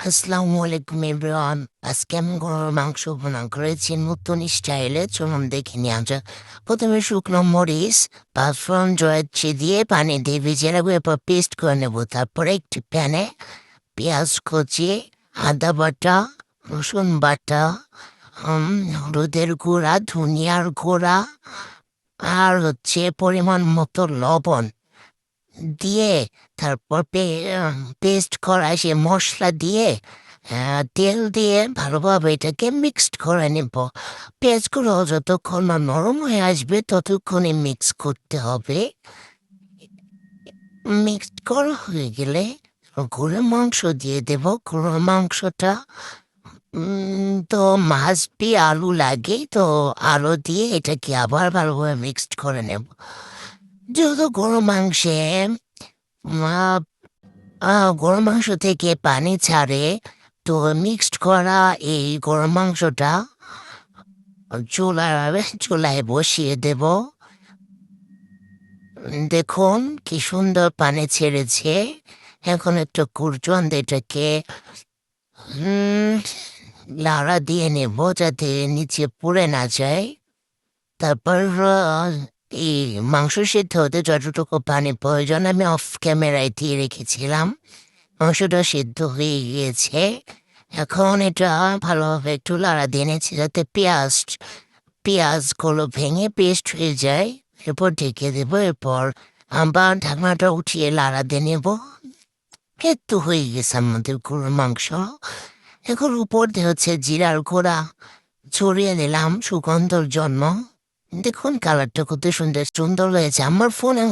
আসসালামু আলাইকুম এভরিওয়ান। আজকে আমি গরুর মাংস ভুনা করেছি নতুন স্টাইলে। চলুন দেখে নেওয়া যাক। প্রথমে শুকনো মরিচ, পাঁচফোড়ন, জয়ত্রী দিয়ে পানি দিয়ে ভিজিয়ে রাখবো, এরপর পেস্ট করে নেবো। তারপরে একটি প্যানে পেঁয়াজ কুচি, আদা বাটা, রসুন বাটা, হলুদের গুঁড়া, ধনিয়ার গুঁড়া আর পরিমাণ মতো লবণ দিয়ে তারপর পেস্ট করা সে মশলা দিয়ে তেল দিয়ে ভালোভাবে এটাকে মিক্সড করে নেব। পেঁয়াজগুলো যতক্ষণ না নরম হয়ে আসবে ততক্ষণে মিক্স করতে হবে। মিক্সড করা হয়ে গেলে গরুর মাংস দিয়ে দেব। গরুর মাংসটা তো মাছ দিয়ে আলু লাগে, তো আলু দিয়ে এটাকে আবার ভালোভাবে মিক্সড করে নেব। যেহেতু গরুর মাংসে আহ, গরুর মাংস থেকে পানি ছাড়ে, তো মিক্সড করা এই গরুর মাংসটা চুলায় বসিয়ে দেব। দেখুন কি সুন্দর পানি ছেড়েছে। এখন একটু কুরচন এটাকে লাড়া দিয়ে নেব যাতে নিচে পুড়ে না যায়। তারপর এই মাংস সিদ্ধ হতে যতটুকু পানি প্রয়োজন আমি অফ ক্যামেরায় দিয়ে রেখেছিলাম। মাংসটা সিদ্ধ হয়ে গিয়েছে। এখন এটা ভালোভাবে একটু লাড়া দিয়ে নিচ্ছি যাতে পেঁয়াজগুলো ভেঙে পেস্ট হয়ে যায়। এরপর ঢেকে দেবো। এরপর আবার ঢাকনাটা উঠিয়ে লাড়া দিয়ে নেব। একটু হয়ে গেছে আমাদের গরুর মাংস। এখন উপর দিয়ে জিরার গুঁড়া ছড়িয়ে নিলাম সুগন্ধর জন্য। দেখুন কালারটা কত সুন্দর সুন্দর হয়েছে। আমার ফোনে